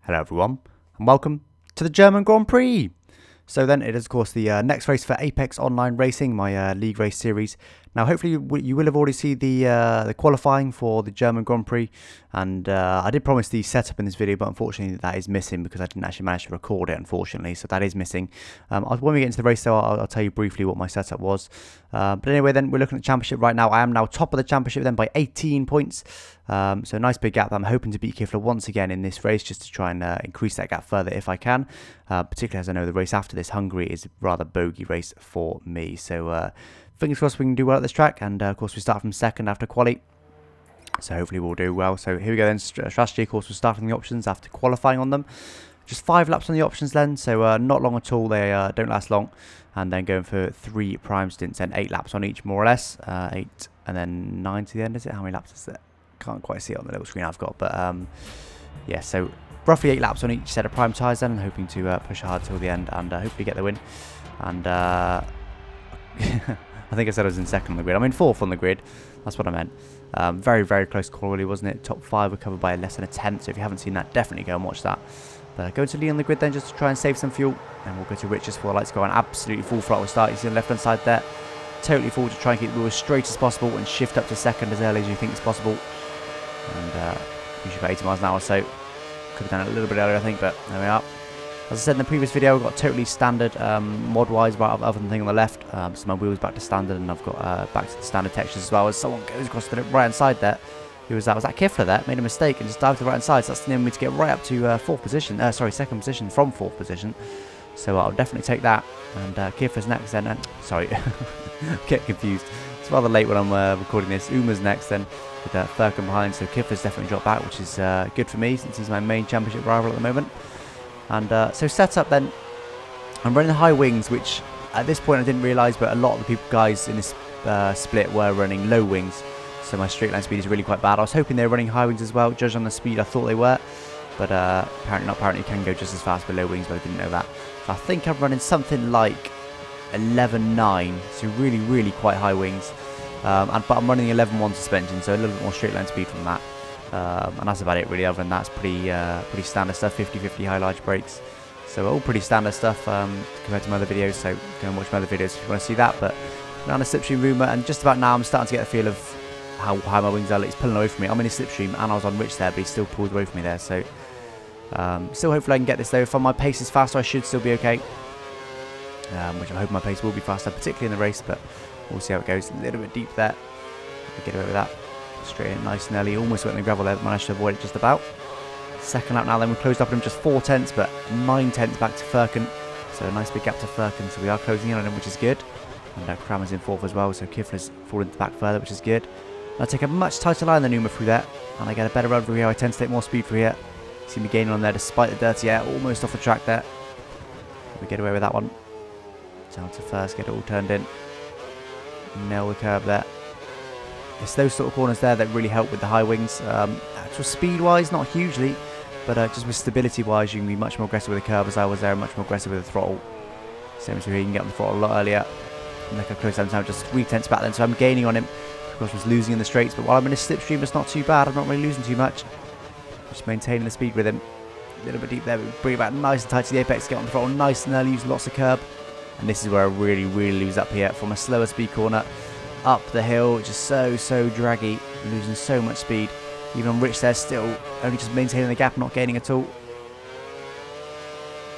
Hello everyone, and welcome to the German Grand Prix. So then it is of course the next race for Apex Online Racing, my league race series. Now hopefully you will have already seen the qualifying for the German Grand Prix, and I did promise the setup in this video, but unfortunately that is missing because I didn't actually manage to record it, unfortunately, so that is missing. When we get into the race though, I'll tell you briefly what my setup was. But anyway, then we're looking at the championship right now. I am now top of the championship then by 18 points. So a nice big gap. I'm hoping to beat Kifla once again in this race, just to try and increase that gap further if I can. Particularly as I know the race after this, Hungary, is a rather bogey race for me. So fingers crossed we can do well at this track. And of course we start from second after quali. So hopefully we'll do well. So here we go then. Strategy, of course, we're starting the options after qualifying on them. Just 5 laps on the options then, so not long at all. They don't last long. And then going for 3 prime stints and 8 laps on each, more or less. 8 and then 9 to the end, is it? How many laps is that? Can't quite see it on the little screen I've got, but yeah, so roughly 8 laps on each set of prime tyres then, and hoping to push hard till the end and hopefully get the win. And I think I said I was in second on the grid. I'm in 4th on the grid, that's what I meant. Very, very close call really, wasn't it? Top 5 were covered by less than a 10th, so if you haven't seen that, definitely go and watch that. But go to Lee on the grid then, just to try and save some fuel, and we'll go to Rich just before the lights go on. Absolutely full throttle start. You see on the left hand side there, totally full to try and keep the wheel as straight as possible and shift up to second as early as you think is possible. And usually about 80 miles an hour, so could have done it a little bit earlier I think, but there we are. As I said in the previous video, I've got totally standard mod wise, right, other than the thing on the left. So my wheel's back to standard, and I've got back to the standard textures as well. As someone goes across the right hand side there, who was that? Was that Kifla there? Made a mistake and just dived to the right hand side, so that's enabled me to get right up to 4th position, second position from 4th position. So I'll definitely take that. And Kifla's next then, sorry, get confused. It's rather late when I'm recording this. Uma's next then, with Furkan behind, so Kifla's definitely dropped back, which is good for me since he's my main championship rival at the moment. And so setup then, I'm running high wings, which at this point I didn't realise, but a lot of the guys in this split were running low wings, so my straight line speed is really quite bad. I was hoping they were running high wings as well, judged on the speed I thought they were, but apparently not. Apparently you can go just as fast with low wings, but I didn't know that. So I think I'm running something like 11.9, so really, really quite high wings. But I'm running 11.1 suspension, so a little bit more straight line speed from that. And that's about it really. Other than that, it's pretty standard stuff. 50-50 high large brakes, so all pretty standard stuff compared to my other videos. So go and watch my other videos if you want to see that. But we're on a slipstream rumour, and just about now I'm starting to get the feel of how high my wings are. It's pulling away from me. I'm in a slipstream, and I was on Rich there, but he still pulled away from me there. So still hopefully I can get this though. If my pace is faster, I should still be okay. Which I hope my pace will be faster, particularly in the race. But we'll see how it goes. A little bit deep there. We'll get away with that. Straight in nice and early, almost went in the gravel there, but managed to avoid it just about. Second lap now then, we closed up on him just 4 tenths, but 9 tenths back to Furkan. So a nice big gap to Furkan, so we are closing in on him, which is good. And Kramer's in 4th as well, so Kifla's fallen back further, which is good. And I take a much tighter line than Uma through there, and I get a better run through here. I tend to take more speed through here. See me gaining on there despite the dirty air, almost off the track there. We get away with that one. Down to first, get it all turned in. Nail the curb there. It's those sort of corners there that really help with the high wings. Actual speed-wise, not hugely, but just with stability-wise, you can be much more aggressive with the curb as I was there, and much more aggressive with the throttle. Same as here, you can get on the throttle a lot earlier. And look how close I'm now, just 3 tenths back then, so I'm gaining on him. Of course, I was losing in the straights, but while I'm in a slipstream, it's not too bad. I'm not really losing too much. Just maintaining the speed with him. A little bit deep there, but bring it back nice and tight to the apex, get on the throttle nice and early, use lots of curb. And this is where I really, really lose up here from a slower speed corner. Up the hill, just so draggy, losing so much speed. Even on Rich there, still only just maintaining the gap, not gaining at all.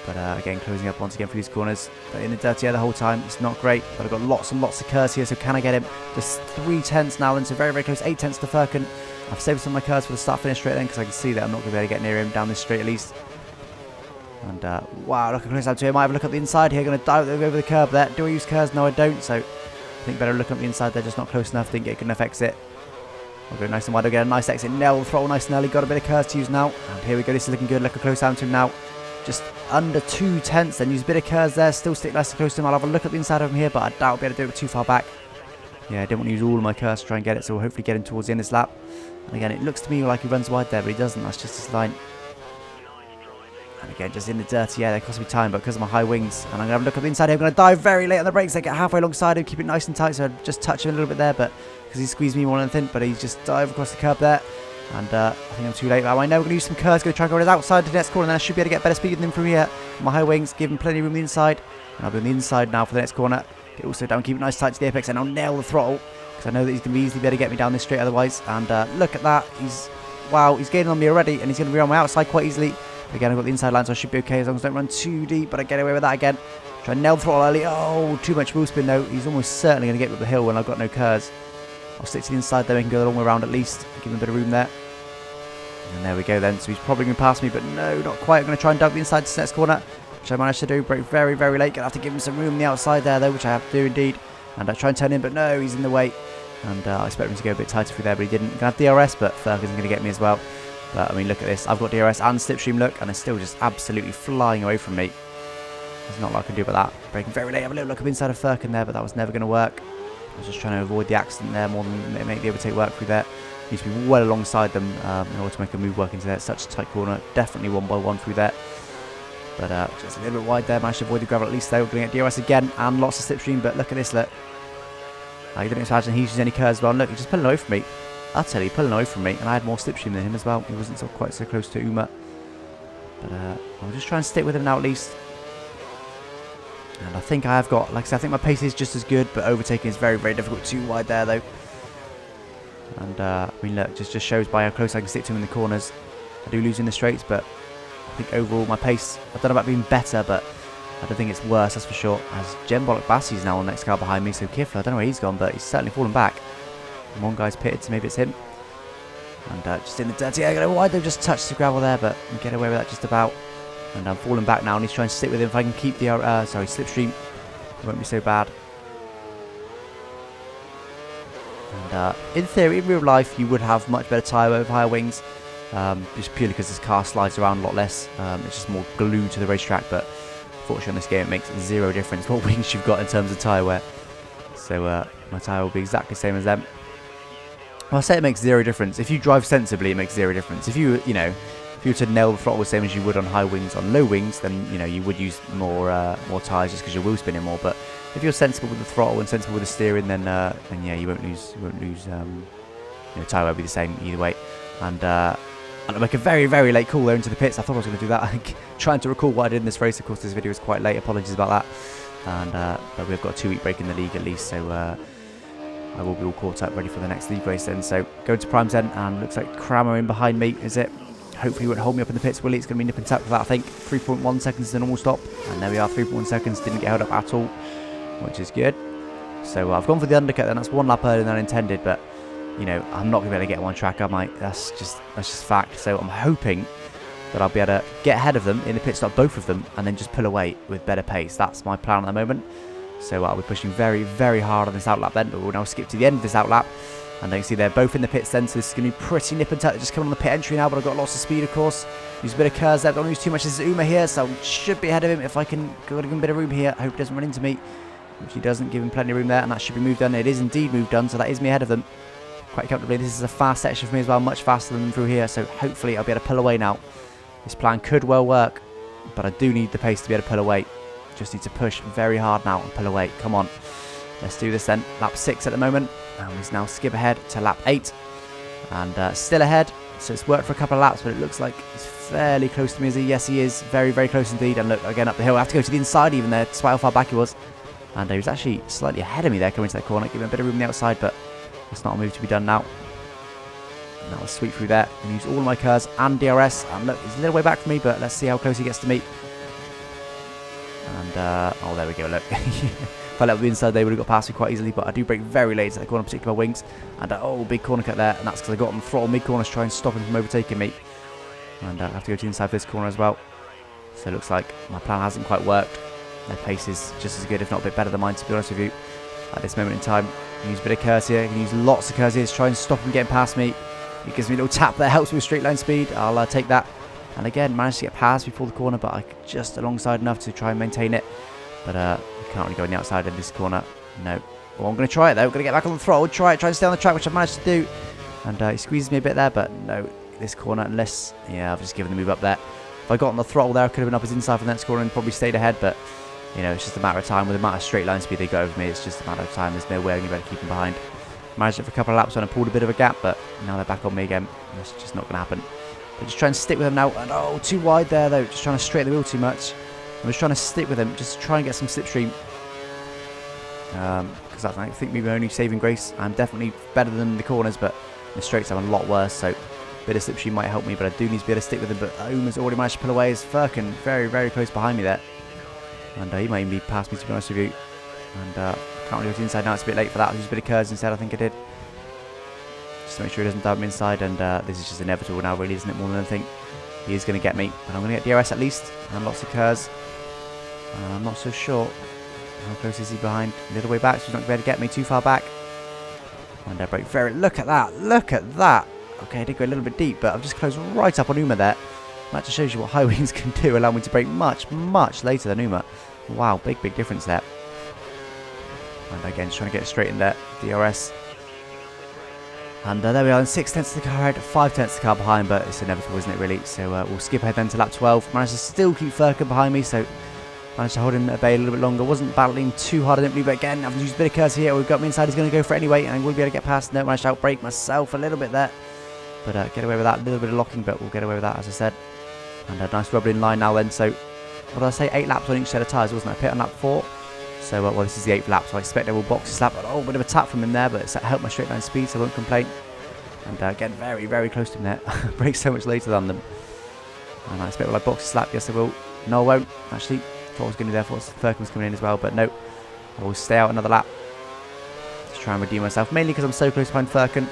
But again, closing up once again for these corners. But in the dirty air the whole time, it's not great. But I've got lots and lots of curves here, so can I get him? Just 3 tenths now, then, so very, very close. 8 tenths to Furkan. I've saved some of my curves for the start-finish straight then, because I can see that I'm not going to be able to get near him down this straight at least. And wow, look how close I'm to him. I have a look at the inside here, going to dive over the curb there. Do I use curves? No, I don't, so I think better look up the inside there, just not close enough, didn't get a good enough exit. I'll go nice and wide, I'll get a nice exit, nail the throttle nice and early, got a bit of curves to use now. And here we go, this is looking good, look how close I am to him now. Just under 2 tenths, then use a bit of curves there, still stick nice and close to him. I'll have a look at the inside of him here, but I doubt I'll be able to do it too far back. Yeah, I didn't want to use all of my curves to try and get it, so we'll hopefully get him towards the end of this lap. And again, it looks to me like he runs wide there, but he doesn't, that's just his line. And again, just in the dirty air, they cost me time, but because of my high wings. And I'm going to have a look at the inside here. I'm going to dive very late on the brakes. I get halfway alongside him, keep it nice and tight, so I just touch him a little bit there, but because he squeezed me more than anything, but he's just dive across the curb there. And I think I'm too late. I know we're going to use some curves. Going to try and go outside to the next corner. And then I should be able to get better speed than him from here. My high wings, give him plenty of room on the inside. And I'll be on the inside now for the next corner. Get also down, keep it nice tight to the apex. And I'll nail the throttle. Because I know that he's going to be easily be able to get me down this straight otherwise. And look at that. Wow, he's gaining on me already. And he's going to be on my outside quite easily. But again, I've got the inside line, so I should be okay as long as I don't run too deep. But I get away with that again. Try and nail the throttle early. Oh, too much wheel spin though. He's almost certainly going to get me up the hill when I've got no curves. I'll stick to the inside there. We can go the long way around at least. Give him a bit of room there. And there we go then. So he's probably going to pass me, but no, not quite. I'm going to try and dunk the inside to the next corner, which I managed to do. Break very, very late. Going to have to give him some room on the outside there, though, which I have to do indeed. And I try and turn in, but no, he's in the way. And I expect him to go a bit tighter through there, but he didn't. Going to have DRS, but Ferg isn't going to get me as well. But, I mean, look at this. I've got DRS and slipstream look, and they're still just absolutely flying away from me. There's not a lot I can do about that. Breaking very late. I have a little look up inside of Firkin there, but that was never going to work. I was just trying to avoid the accident there more than make the overtake work through there. Needs to be well alongside them in order to make a move work into there. It's such a tight corner. Definitely 1x1 through there. But just a little bit wide there. Managed to avoid the gravel at least there. We're going to get DRS again and lots of slipstream. But look at this, look. I didn't imagine he uses any curves as well. Look, he's just pulling away from me. I'll tell you, pulling away from me. And I had more slipstream than him as well. He wasn't quite so close to Uma. But I'll just try and stick with him now at least. And I think I have got, like I said, I think my pace is just as good, but overtaking is very, very difficult. Too wide there, though. And, I mean, look, just shows by how close I can stick to him in the corners. I do lose in the straights, but I think overall my pace, I don't know about being better, but I don't think it's worse, that's for sure. As Jembolic Bassey's now on the next car behind me, so Kifla, I don't know where he's gone, but he's certainly fallen back. And one guy's pitted, so maybe it's him. And just in the dirty area, why they've just touched the gravel there, but we get away with that just about. And I'm falling back now, and he's trying to stick with him. If I can keep the, slipstream, it won't be so bad. And in theory, in real life, you would have much better tyre with higher wings, just purely because this car slides around a lot less. It's just more glued to the racetrack, but unfortunately on this game, it makes zero difference what wings you've got in terms of tyre wear. So my tyre will be exactly the same as them. Well, I say it makes zero difference. If you drive sensibly, it makes zero difference. If you were to nail the throttle the same as you would on high wings, on low wings, then you would use more tyres just because you're wheel spinning more. But if you're sensible with the throttle and sensible with the steering, then yeah, you won't lose. Tyre will be the same either way. And I'll make a very, very late call there into the pits. I thought I was going to do that. I think trying to recall what I did in this race. Of course, this video is quite late. Apologies about that. And but we've got a 2-week break in the league at least, so I will be all caught up, ready for the next league race then. So going to Prime's End, and looks like Kramer in behind me. Is it? Hopefully he won't hold me up in the pits, will he? It's going to be nip and tuck for that, I think. 3.1 seconds is the normal stop. And there we are, 3.1 seconds. Didn't get held up at all, which is good. So I've gone for the undercut then. That's one lap earlier than I intended, but, I'm not going to be able to get on track, am I? That's just fact. So I'm hoping that I'll be able to get ahead of them in the pit stop, both of them, and then just pull away with better pace. That's my plan at the moment. So I'll be pushing very, very hard on this outlap then, but we'll now skip to the end of this outlap. And you can see they're both in the pits then, so this is going to be pretty nip and tuck. Just coming on the pit entry now, but I've got lots of speed, of course. Use a bit of curves there, don't use too much. This is Uma here, so I should be ahead of him if I can give him a bit of room here. I hope he doesn't run into me, which he doesn't. Give him plenty of room there, and that should be moved done. It is indeed moved done, so that is me ahead of them quite comfortably. This is a fast section for me as well, much faster than them through here, so hopefully I'll be able to pull away now. This plan could well work, but I do need the pace to be able to pull away. Just need to push very hard now and pull away. Come on. Let's do this then. Lap 6 at the moment. And he's now skip ahead to lap 8. And still ahead. So it's worked for a couple of laps, but it looks like he's fairly close to me. Yes, he is. Very, very close indeed. And look, again up the hill. I have to go to the inside even there, despite how far back he was. And he was actually slightly ahead of me there coming to that corner. Give him a bit of room on the outside, but it's not a move to be done now. And that was sweep through there. And use all of my curves and DRS. And look, he's a little way back from me, but let's see how close he gets to me. And, oh, there we go, look. If I let the inside, they would have got past me quite easily, but I do brake very late to the corner, particularly my wings. And, oh, big corner cut there, and that's because I got on the throttle mid-corner to try and stop him from overtaking me. And I have to go to the inside of this corner as well. So it looks like my plan hasn't quite worked. Their pace is just as good, if not a bit better than mine, to be honest with you, at this moment in time. I can use a bit of curves here, I can use lots of curves here to try and stop him getting past me. He gives me a little tap there, helps me with straight line speed. I'll take that. And again, managed to get past before the corner, but I just alongside enough to try and maintain it. But we can't really go on the outside of this corner. No. Well, I'm going to try it though. I'm going to get back on the throttle, try and stay on the track, which I've managed to do. And he squeezes me a bit there, but no, this corner, unless, yeah, I've just given the move up there. If I got on the throttle there, I could have been up his inside from the next corner and probably stayed ahead, but, it's just a matter of time. With the amount of straight line speed they go over me, it's just a matter of time. There's no way I'm going to be able to keep him behind. Managed it for a couple of laps when I pulled a bit of a gap, but now they're back on me again. It's just not going to happen. But just trying to stick with them now. And oh, too wide there though. Just trying to straighten the wheel too much. I'm just trying to stick with them, just try and get some slipstream. Because I think maybe only saving grace. I'm definitely better than the corners, but the straights I'm a lot worse. So a bit of slipstream might help me, but I do need to be able to stick with him. But Uma's already managed to pull away. It's Firkin very, very close behind me there. And he might even be past me, to be honest with you. And can't really go to the inside now. It's a bit late for that. I'll use a bit of curves instead, I think I did. Just to make sure he doesn't dive me inside. And this is just inevitable now, really, isn't it? More than anything. He is going to get me. But I'm going to get DRS at least. And lots of curves. I'm not so sure. How close is he behind? A little way back, so he's not going to be able to get me too far back. And brake very. Look at that. Look at that. Okay, I did go a little bit deep, but I've just closed right up on Uma there. That just shows you what high wings can do, allow me to brake much, much later than Uma. Wow, big, big difference there. And again, just trying to get straight in there. DRS. And there we are, 6 tenths of the car ahead, 5 tenths of the car behind, but it's inevitable, isn't it, really? So we'll skip ahead then to lap 12. Managed to still keep Firkin behind me, so managed to hold him at bay a little bit longer. Wasn't battling too hard, I didn't believe, but again, I've used a bit of curves here. We've got me inside, he's going to go for it anyway, and I will be able to get past. No, managed to outbrake myself a little bit there. But get away with that, a little bit of locking, but we'll get away with that, as I said. And a nice rubber in line now then, so what did I say, 8 laps on each set of tyres, wasn't I? Pit on lap 4. So, well, this is the 8th lap, so I expect they will box a slap. Oh, a bit of a tap from him there, but it's helped my straight line speed, so I won't complain. And getting very, very close to him there. Brake so much later than them. And I expect will I box a slap? Yes, I will. No, I won't. Actually, thought I was going to do that. Thought Firkin was coming in as well, but no. I will stay out another lap. Just try and redeem myself, mainly because I'm so close behind Firkin.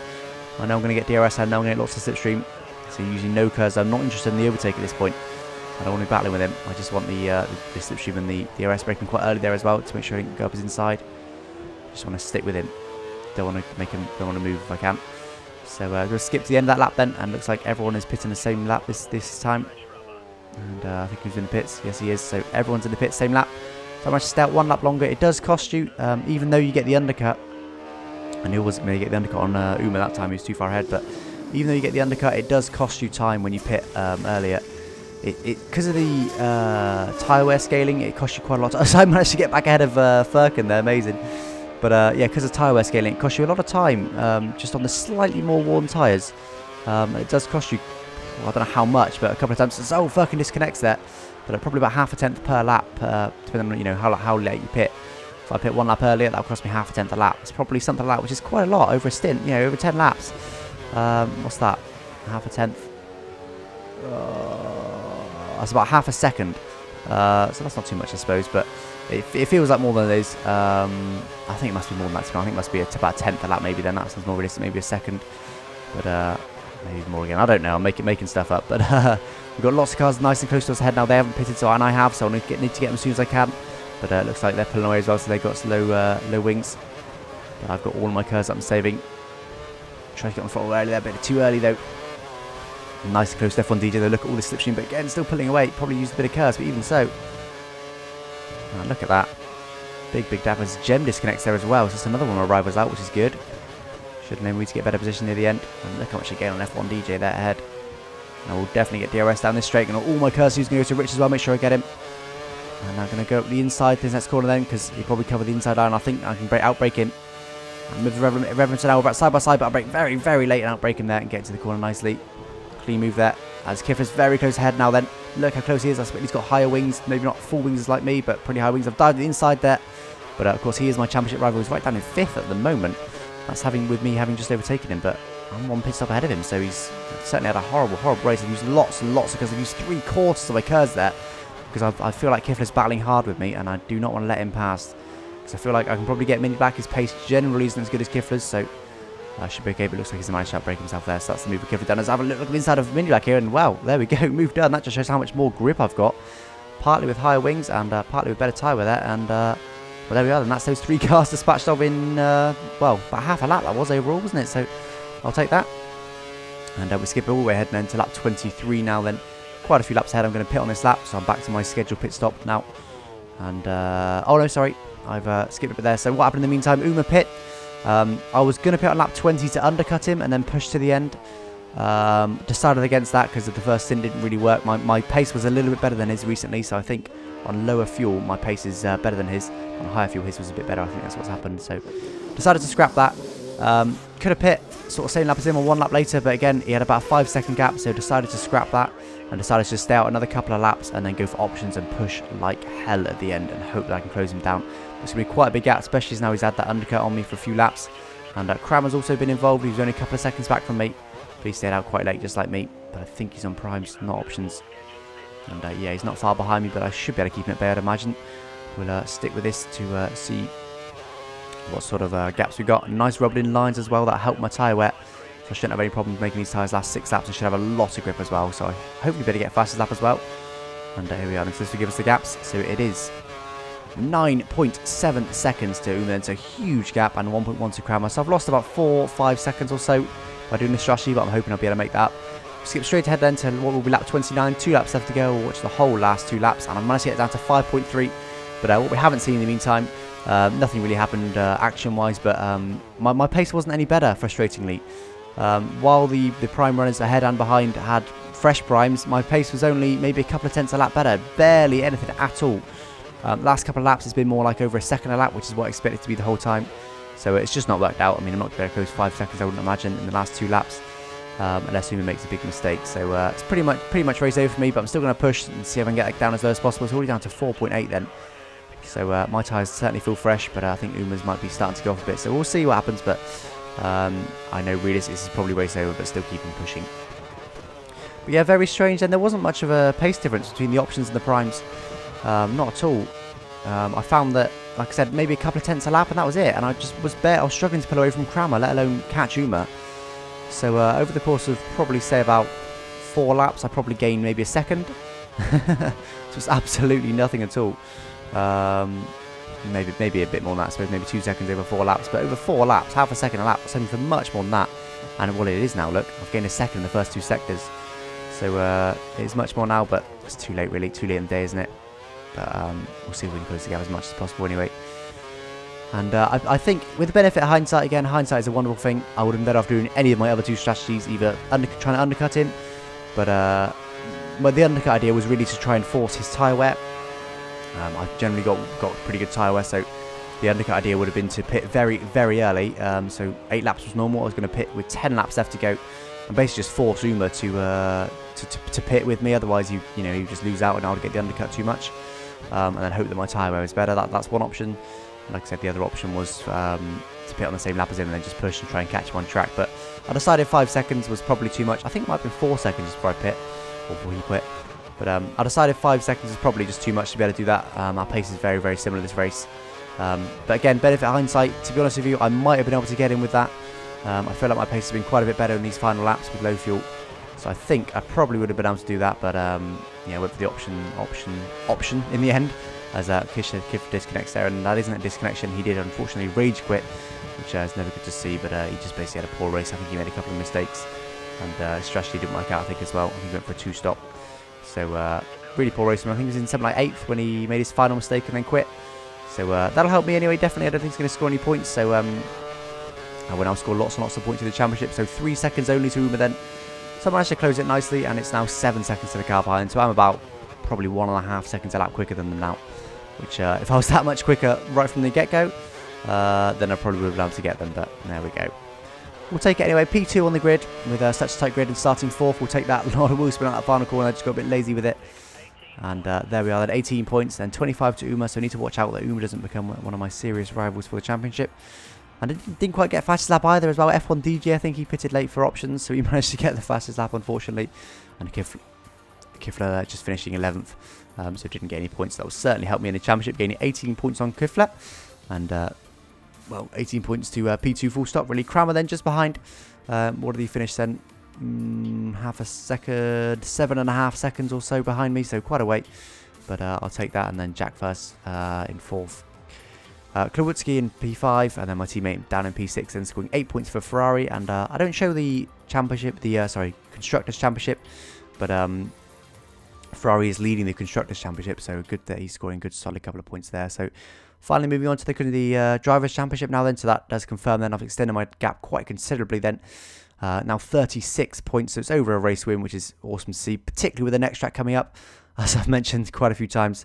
I know I'm going to get DRS, I know I'm going to get lots of slipstream. So using no curves. I'm not interested in the overtake at this point. I don't want to be battling with him. I just want the slipstream and the DRS braking quite early there as well to make sure I don't go up his inside. Just want to stick with him. Don't want to make him. Don't want to move if I can. So we'll skip to the end of that lap then, and looks like everyone is pitting the same lap this time. And I think he's in the pits. Yes, he is. So everyone's in the pits, same lap. So I managed to stay out 1 lap longer. It does cost you, even though you get the undercut. And he wasn't going to get the undercut on Uma that time. He was too far ahead. But even though you get the undercut, it does cost you time when you pit earlier. Because of the tyre wear scaling, it costs you quite a lot. So I managed to get back ahead of Firkin there. Amazing. But yeah, because of tyre wear scaling, it costs you a lot of time just on the slightly more worn tyres. It does cost you, well, I don't know how much, but a couple of times. So Firkin disconnects there, but probably about half a tenth per lap, depending on how late you pit. If I pit 1 lap earlier, that'll cost me half a tenth a lap. It's probably something like that, which is quite a lot over a stint. Over 10 laps. What's that? Half a tenth. That's about half a second. So that's not too much, I suppose, but it feels like more than it is. I think it must be more than that. I think it must be about a tenth a lap, maybe. Then that sounds more realistic. Maybe a second, but maybe more again. I don't know. I'm making stuff up. But we've got lots of cars nice and close to us ahead now. They haven't pitted, and I have, so I need to get them as soon as I can. But it looks like they're pulling away as well, so they've got low wings. But I've got all of my curves up and saving. Trying to get on throttle early there, a bit too early though. Nice and close to F1 DJ though. Look at all this slipstream, but again, still pulling away. Probably used a bit of curves, but even so. Look at that. Big dappers. Gem disconnects there as well. So that's another one of my rivals out, which is good. Should enable me to get better position near the end. And look how much I gain on F1 DJ there ahead. And I will definitely get DRS down this straight. And all my curves he's going to go to Rich as well. Make sure I get him. And I'm going to go up the inside this next corner then, because he'll probably cover the inside iron. I think I can outbrake him. And move the Reverend now over side by side, but I'll brake very, very late and outbrake him there and get to the corner nicely. Clean move there. As Kifla's very close ahead now then. Look how close he is. I expect he's got higher wings. Maybe not full wings like me, but pretty high wings. I've dived the inside there. But of course he is my championship rival. He's right down in 5th at the moment. That's with me having just overtaken him, but I'm 1 pit stop ahead of him, so he's certainly had a horrible race. I've used lots and lots because I've used 3/4 of my curves there. Because I feel like Kifla's battling hard with me, and I do not want to let him pass. Because I feel like I can probably get Mini back. His pace generally isn't as good as Kifla's, so I should be okay. But it looks like he's managed to outbrake himself there. So that's the move with Kifla done. Let's have a look at the inside of Mini back here, and wow, there we go, move done. That just shows how much more grip I've got. Partly with higher wings and partly with better tyre wear there. And well, there we are. And that's those 3 cars dispatched of in well, about half a lap that was overall, wasn't it? So I'll take that. And we skip all the way ahead then to lap 23 now then. Quite a few laps ahead. I'm going to pit on this lap, so I'm back to my scheduled pit stop now. And oh no, sorry, I've skipped a bit there. So what happened in the meantime? Uma pit. I was going to pit on lap 20 to undercut him and then push to the end. Decided against that because the first stint didn't really work. My pace was a little bit better than his recently, so I think on lower fuel my pace is better than his. On higher fuel his was a bit better. I think that's what's happened. So decided to scrap that. Could have pit sort of same lap as him or 1 lap later, but again, he had about a 5-second gap, so decided to scrap that and decided to just stay out another couple of laps and then go for options and push like hell at the end and hope that I can close him down. It's going to be quite a big gap, especially as now he's had that undercut on me for a few laps. And Kramer's also been involved. He was only a couple of seconds back from me, but he stayed out quite late just like me. But I think he's on primes, not options. And yeah, he's not far behind me, but I should be able to keep him at bay, I'd imagine. We'll stick with this to see what sort of gaps we got. Nice rubbed-in lines as well that helped my tyre wet. So I shouldn't have any problems making these tyres last 6 laps. I should have a lot of grip as well. So I hopefully better get fastest lap as well. And here we are. And so this will give us the gaps. So it is 9.7 seconds to Uma. It's a huge gap, and 1.1 to Kramer. So I've lost about 4-5 seconds or so by doing this strategy, but I'm hoping I'll be able to make that up. Skip straight ahead then to what will be lap 29. 2 laps left to go. We'll watch the whole last 2 laps, and I managed to get it down to 5.3. But what we haven't seen in the meantime, nothing really happened action-wise, but my pace wasn't any better, frustratingly. While the prime runners ahead and behind had fresh primes, my pace was only maybe a couple of tenths a lap better. Barely anything at all. Last couple of laps has been more like over a second a lap, which is what I expected to be the whole time. So it's just not worked out. I mean, I'm not going to close 5 seconds, I wouldn't imagine, in the last 2 laps. Unless Uma makes a big mistake. So it's pretty much race over for me, but I'm still going to push and see if I can get it down as low as possible. It's already down to 4.8 then. So my tyres certainly feel fresh, but I think Uma's might be starting to go off a bit. So we'll see what happens, but I know realistically this is probably race over, but still keep on pushing. But yeah, very strange. And there wasn't much of a pace difference between the options and the primes. Not at all. I found that, like I said, maybe a couple of tenths a lap, and that was it. And I was struggling to pull away from Kramer, let alone catch Uma. So over the course of probably say about 4 laps, I probably gained maybe a second. So it's absolutely nothing at all. Maybe a bit more than that, I suppose, maybe 2 seconds over 4 laps. But over 4 laps, half a second a lap, that's for much more than that. And well, it is now, look, I've gained a second in the first 2 sectors. So it's much more now, but it's too late really, too late in the day, isn't it? But we'll see if we can close the gap as much as possible anyway. And I think with the benefit of hindsight, again, hindsight is a wonderful thing. I would have been better off doing any of my other 2 strategies, either trying to undercut him, but the undercut idea was really to try and force his tyre wear. I've generally got pretty good tyre wear, so the undercut idea would have been to pit very, very early. So 8 laps was normal. I was going to pit with 10 laps left to go, and basically just force Uma to pit with me. Otherwise, you just lose out, and I would get the undercut too much, and then hope that my tyre wear is better. That's one option. Like I said, the other option was to pit on the same lap as him and then just push and try and catch him on track. But I decided 5 seconds was probably too much. I think it might have been 4 seconds before I pit, or before he quit. But I decided 5 seconds is probably just too much to be able to do that. Our pace is very, very similar this race. But again, benefit of hindsight, to be honest with you, I might have been able to get in with that. I feel like my pace has been quite a bit better in these final laps with low fuel. So I think I probably would have been able to do that. But yeah, went for the option in the end. As Kifla disconnects there, and that isn't a disconnection. He did unfortunately rage quit, which is never good to see, but he just basically had a poor race. I think he made a couple of mistakes, and his strategy didn't work out, I think, as well. He went for a 2-stop. So really poor race. I think he was in something like 8th when he made his final mistake and then quit. So that'll help me anyway, definitely. I don't think he's going to score any points, so I will now score lots and lots of points in the championship. So 3 seconds only to Uma then. So I managed to close it nicely, and it's now 7 seconds to the car behind, so I'm about probably 1.5 seconds a lap quicker than them now. Which, if I was that much quicker right from the get-go, then I probably would have been able to get them, but there we go. We'll take it anyway. P2 on the grid with such a tight grid and starting 4th. We'll take that. A lot of wheel spin out the final corner. I just got a bit lazy with it. And there we are then. 18 points, then 25 to Uma, so I need to watch out that Uma doesn't become one of my serious rivals for the championship. And it didn't quite get fastest lap either as well. F1 DJ, I think he pitted late for options, so he managed to get the fastest lap, unfortunately. And Kifla just finishing 11th. So didn't get any points. That will certainly help me in the championship, gaining 18 points on Kifla. And, well, 18 points to P2 full stop, really. Kramer then just behind. What did he finish then? Half a second, 7.5 seconds or so behind me, so quite a wait. But I'll take that, and then Jack first in 4th. Klawutski in P5, and then my teammate down in P6, and scoring 8 points for Ferrari. And I don't show the championship, Constructors Championship, but Ferrari is leading the Constructors Championship, so good that he's scoring a good solid couple of points there. So finally moving on to the Drivers Championship now then, so that does confirm then I've extended my gap quite considerably then. Now 36 points, so it's over a race win, which is awesome to see, particularly with the next track coming up. As I've mentioned quite a few times,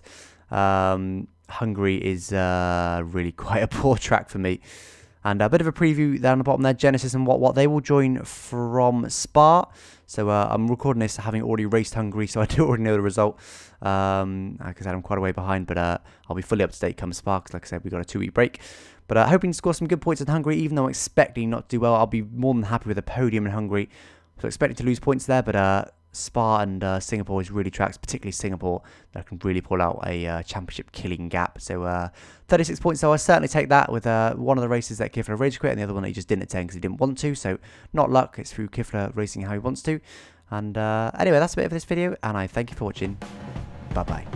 Hungary is really quite a poor track for me. And a bit of a preview down the bottom there, Genesis and what they will join from Spa. So I'm recording this having already raced Hungary, so I do already know the result. Like I said, I'm quite a way behind, but I'll be fully up to date come Spa, because like I said, we've got a 2-week break. But hoping to score some good points in Hungary, even though I'm expecting not to do well. I'll be more than happy with a podium in Hungary. So expecting to lose points there, but Spa and Singapore is really tracks, particularly Singapore, that can really pull out a championship killing gap. So 36 points, so I'll certainly take that with one of the races that Kifla rage quit and the other one that he just didn't attend because he didn't want to. So not luck, it's through Kifla racing how he wants to. And anyway, that's a bit of this video, and I thank you for watching. Bye bye.